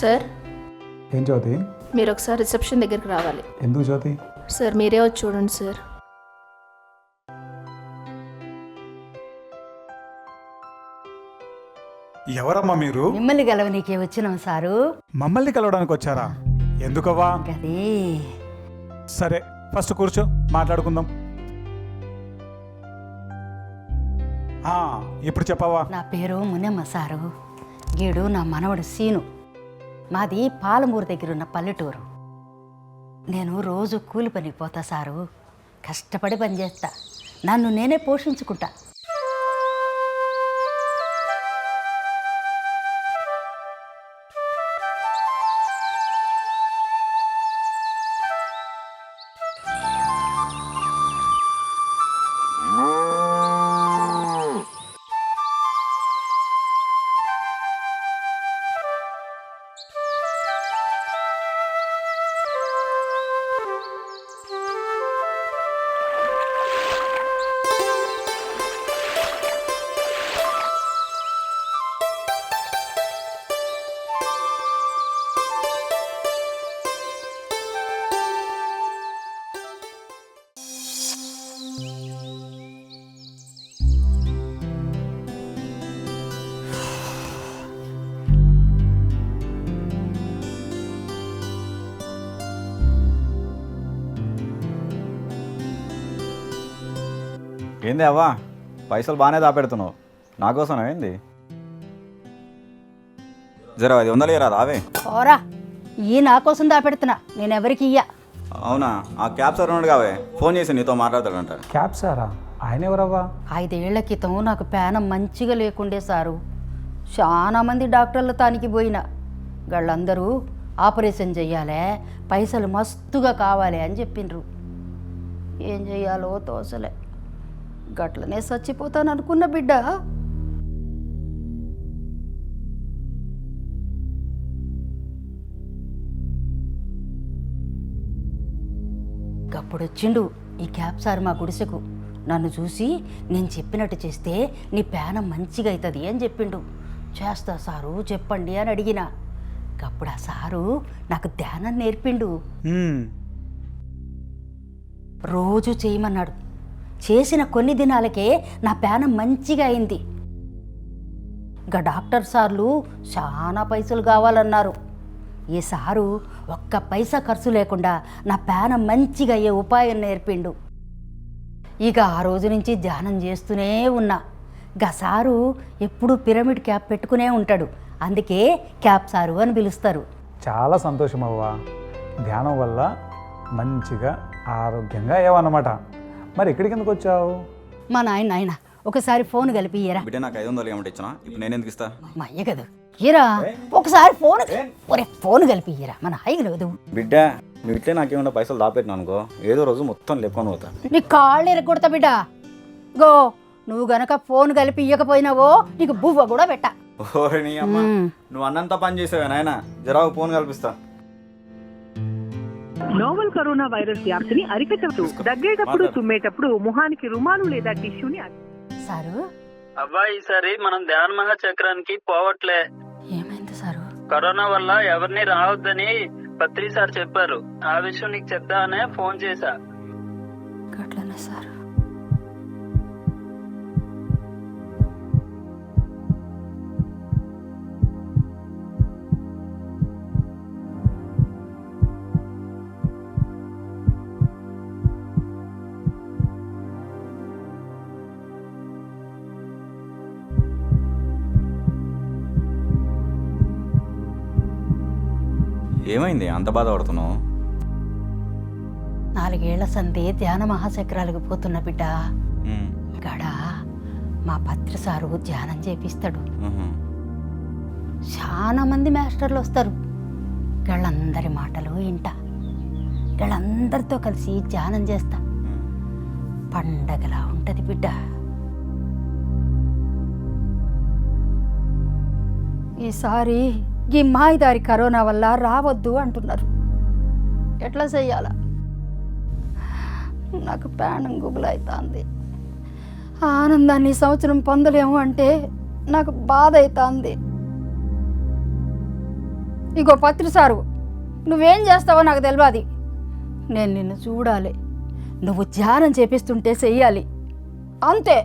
Sir ఏం జ్యోతి? మీరు ఒకసారి రిసెప్షన్ దగ్గరికి రావాలి. ఎందుకు జ్యోతి? సార్ మీరే వచ్చి చూడండి సార్. ఎవరమ్మా మీరు? మిమ్మల్ని గెలవనీకే వచ్చినాం సారు. మమ్మల్ని కలవడానికి వచ్చారా? ఎందుకవ్వా? గది సరే ఫస్ట్ కూర్చో, మాట్లాడుకుందాం. ఇప్పుడు చెప్పవా? నా పేరు మునమ్మ సారు. గీడు నా మనవడు సీను. మాది పాలమూరు దగ్గర ఉన్న పల్లెటూరు. నేను రోజు కూలి పనికి పోతా సారు. కష్టపడి పని చేస్తా. నన్ను నేనే పోషించుకుంటా. ఏంది అవ్వా, పైసలు బాగానే దాపెడుతున్నావు, నాకోసం ఏంది? జర 500 ఇయ్యరా రావే. ఓరా, ఈ నా కోసం దాపెడుతున్నా, నేను ఎవరికి ఇయ్యా. అవునా? ఆ క్యాబ్ సార్ ఉన్నాడు కావే, ఫోన్ చేసి నీతో మాట్లాడతాడంట. క్యాబ్ సారా? ఆయన ఎవరవ్వా? 5 ఏళ్ల క్రితం నాకు పేనం మంచిగా లేకుండే సారు. చాలా మంది డాక్టర్లు తానికి పోయినా వాళ్ళందరూ ఆపరేషన్ చెయ్యాలే, పైసలు మస్తుగా కావాలి అని చెప్పిండ్రు. ఏం చెయ్యాలో తోసలే. గట్లనే చచ్చిపోతాను అనుకున్న బిడ్డ గప్పుడొచ్చిండు ఈ క్యాబ్ సార్ మా గుడిసెకు. నన్ను చూసి నేను చెప్పినట్టు చేస్తే నీ పేనం మంచిగా అవుతుంది అని చెప్పిండు. చేస్తా సారు, చెప్పండి అని అడిగిన. గప్పుడు ఆ సారు నాకు ధ్యానం నేర్పిండు. రోజు చేయమన్నాడు. చేసిన కొన్ని దినాలకే నా పేనం మంచిగా అయింది. ఇంకా డాక్టర్ సార్లు చాలా పైసలు కావాలన్నారు. ఈ సారు ఒక్క పైసా ఖర్చు లేకుండా నా పేనం మంచిగా అయ్యే ఉపాయం నేర్పిండు. ఇక ఆ రోజు నుంచి ధ్యానం చేస్తూనే ఉన్నా. గా సారు ఎప్పుడూ పిరమిడ్ క్యాప్ పెట్టుకునే ఉంటాడు, అందుకే క్యాప్ సారు అని పిలుస్తారు. చాలా సంతోషం అవ్వా. ధ్యానం వల్ల మంచిగా ఆరోగ్యంగా అయ్యావన్నమాట. మరి ఇక్కడికి ఎందుకు వచ్చావు? మా నాయన ఒకసారి ఫోన్ కలిపి ఇయ్యరా. బిడ్డ నాకు 500 ఏమంటే ఇచ్చినా, ఇప్పుడు నేను ఎందుకు ఇస్తా? మా అయ్య కదా ఇరా, ఒకసారి ఫోన్ కలిపి ఇయ్యరా, మన అయ్య కలవదు. బిడ్డ నువ్వు ఇట్లే నాకేమన్నా పైసలు దాపెట్టినా అనుకో, ఏదో రోజు మొత్తం లేకొని పోతా. నీ కాళ్ళు ఎరగొడతా బిడ్డ. గో, నువ్వు గనక ఫోన్ కలిపి ఇయ్యకపోయినావో నీకు బువ్వ కూడా పెట్ట. ఓరే నీ అమ్మ, నువ్వు అన్నంత పని చేసావే నాయన. జరా ఫోన్ కల్పిస్తా. నోవల్ కరోనా వైరస్ వ్యాప్తిని అరికట్టవచ్చు. దగ్గేటప్పుడు తుమ్మేటప్పుడు ముఖానికి రుమాలు లేదా టిష్యూని. సారు అబ్బా, ఈసారి మనం ధ్యాన మహాచక్రానికి పోవట్లే. ఏమైంది సారు? కరోనా వల్ల ఎవరిని రావద్దని పత్రి సార్ చెప్పారు. ఆ విషయం నీకు చెప్దామనే ఫోన్ చేశా. గట్లనే సారు. ఏమైంది అంత బాధపడుతున్నావు? 4 ఏళ్ల సందే ధ్యాన మహాచక్రాలకు పోతున్న బిడ్డ. ఇక్కడ మా పత్రి సారు ధ్యానం చేపిస్తాడు. చాలా మంది మాస్టర్లు వస్తారు. వాళ్ళందరి మాటలు వింటా, వాళ్ళందరితో కలిసి ధ్యానం చేస్తా. పండగలా ఉంటది బిడ్డ. ఈసారి ఈ మాయిదారి కరోనా వల్ల రావద్దు అంటున్నారు. ఎట్లా చెయ్యాలా? నాకు ప్రాణం గుబులైతుంది. ఆనందాన్ని సంవత్సరం పొందలేము అంటే నాకు బాధ అవుతుంది. ఇగో పత్రి సారు, నువ్వేం చేస్తావో నాకు తెలియదు. నేను నిన్ను చూడాలి, నువ్వు ధ్యానం చేపిస్తుంటే చెయ్యాలి, అంతే.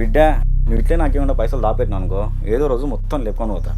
బిడ్డ, నువ్వు ఇట్లే నాకేమన్నా పైసలు దాపెట్టినా అనుకో, ఏదో రోజు మొత్తం లేపుకొని పోతా.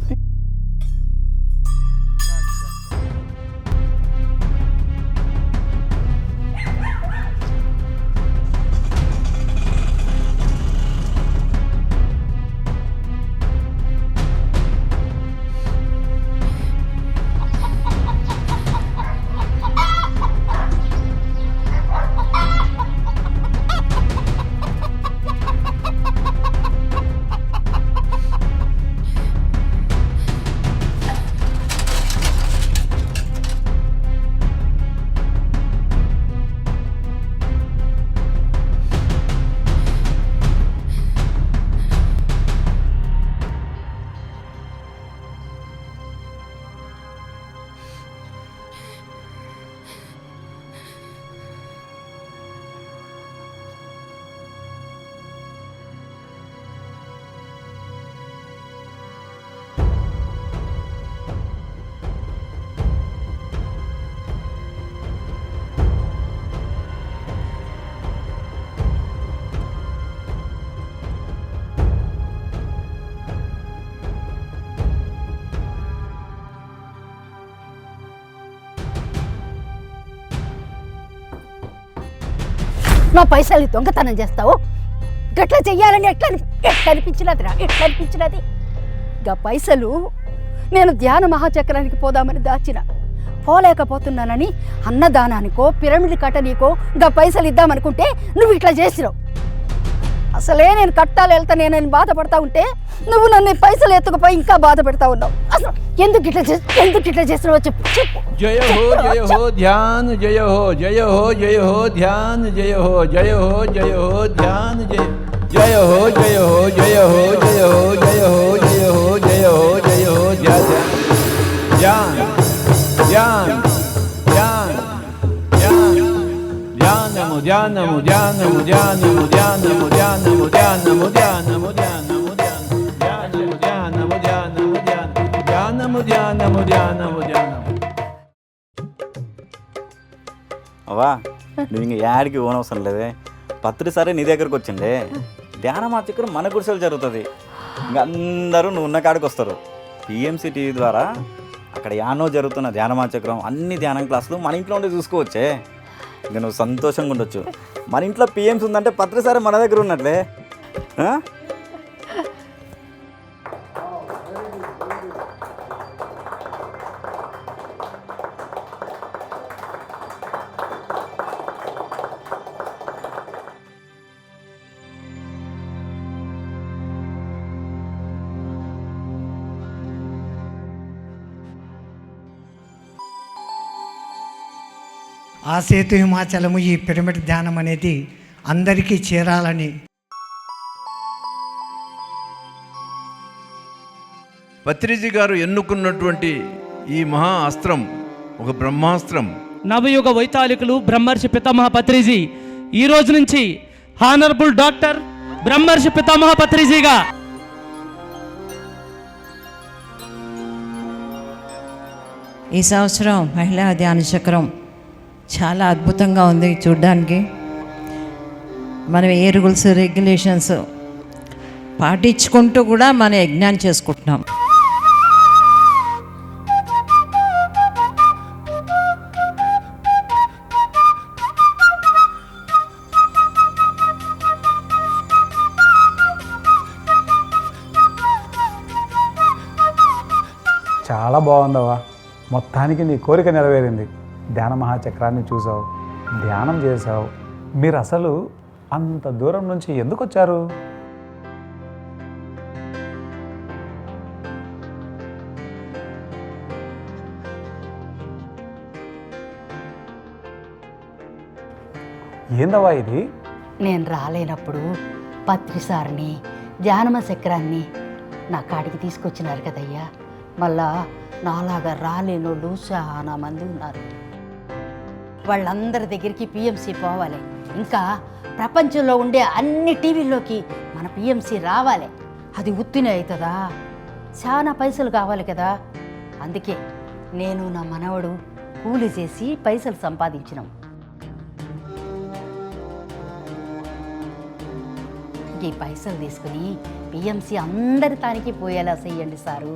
నా పైసలు దొంగతనం చేస్తావు, గట్లా చెయ్యాలని ఎట్లా అనిపించినదిరా, ఎట్లా అనిపించినది? గా పైసలు నేను ధ్యాన మహాచక్రానికి పోదామని దాచిన, పోలేకపోతున్నానని అన్నదానానికో పిరమిడ్ కట్టనీకో గా పైసలు ఇద్దామనుకుంటే నువ్వు ఇట్లా చేసినావు. అసలే నేను కట్టాలి వెళ్తానేనని బాధపడతా ఉంటే నువ్వు నన్ను పైసలు ఎత్తుకుపోయి ఇంకా బాధ పెడతా ఉన్నావు. అసలు ఎందుకు ఇట్లా చేస్తున్నావో చెప్పు. జయ హో జయ హో ధ్యాన్, జయ హో జయ హో జయ హో ధ్యాన్, జయ హో జయ హో జయ హో ధ్యాన్, జయ హో జయ హో జయ హో జయ హో జయ హో జయ హో జయ హో జయ హో ధ్యాన్ ధ్యాన్ ధ్యాన్ ధ్యాన్ ధ్యానము ధ్యానము ధ్యానము ధ్యానము ధ్యానము ధ్యానము ధ్యానము ధ్యానము ధ్యానము ధ్యానము ధ్యానము ధ్యానము ధ్యానము ధ్యానము ధ్యానము ధ్యానము. అవ్వా, నువ్వు ఇంక యాడికి పోనవసరం లేదే, పత్రి సరే నీ దగ్గరకు వచ్చిండే. ధ్యాన మాచక్రం మన గుడిసెలు జరుగుతుంది, ఇంక అందరూ నువ్వు ఉన్న కాడికి వస్తారు. PMC టీవీ ద్వారా అక్కడ యానో జరుగుతున్న ధ్యాన మాచక్రం అన్ని ధ్యానం క్లాసులు మన ఇంట్లో ఉండి చూసుకోవచ్చే. ఇంక నువ్వు సంతోషంగా ఉండొచ్చు. మన ఇంట్లో PMC ఉందంటే పత్రి సరే మన దగ్గర ఉన్నట్లే. ఆ సేతు హిమాచలము, ఈ పిరమిడ్ ధ్యానం అనేది అందరికీ చేరాలని పత్రిజీ గారు ఎన్నుకున్నటువంటి ఈ మహా అస్త్రం ఒక బ్రహ్మాస్త్రం. నవయుగ వైతాళికులు బ్రహ్మర్షి పితామహ పత్రిజీ ఈ రోజు నుంచి హానరబుల్ డాక్టర్ బ్రహ్మర్షి పితామహ పత్రిజీగా ఈ సంవత్సరం మహిళా ధ్యాన చక్రం చాలా అద్భుతంగా ఉంది చూడ్డానికి. మనం ఏ రూల్స్ రెగ్యులేషన్స్ పాటించుకుంటూ కూడా మన యజ్ఞాన్ని చేసుకుంటున్నాం. చాలా బాగుందవ్వా. మొత్తానికి నీ కోరిక నెరవేరింది. ధ్యాన మహాచక్రాన్ని చూసావు, ధ్యానం చేసావు. మీరు అసలు అంత దూరం నుంచి ఎందుకు వచ్చారు? ఏందవ్వా ఇది? నేను రాలేనప్పుడు పత్రిసారిని ధ్యానమ చక్రాన్ని నా కాడికి తీసుకొచ్చినారు కదయ్యా. మళ్ళా నాలాగా రాలేనోళ్ళు చాలా మంది ఉన్నారు. వాళ్ళందరి దగ్గరికి పిఎంసి పోవాలి. ఇంకా ప్రపంచంలో ఉండే అన్ని టీవీల్లోకి మన పిఎంసి రావాలి. అది ఉత్తినే అవుతుందా? చాలా పైసలు కావాలి కదా. అందుకే నేను నా మనవడు కూలి చేసి పైసలు సంపాదించినాం. ఈ పైసలు తీసుకుని పిఎంసి అందరి తానికి పోయేలా చెయ్యండి సారు.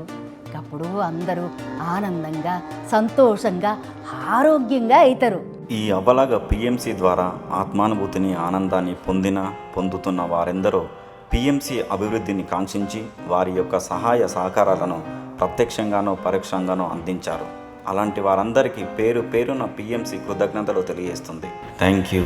అప్పుడు అందరూ ఆనందంగా సంతోషంగా ఆరోగ్యంగా అవుతారు. ఈ అవ్వలాగా పిఎంసి ద్వారా ఆత్మానుభూతిని ఆనందాన్ని పొందుతున్న వారెందరో పిఎంసి అభివృద్ధిని కాంక్షించి వారి యొక్క సహాయ సహకారాలను ప్రత్యక్షంగానో పరోక్షంగానో అందించారు. అలాంటి వారందరికీ పేరు పేరున పిఎంసి కృతజ్ఞతలు తెలియజేస్తుంది. Thank you.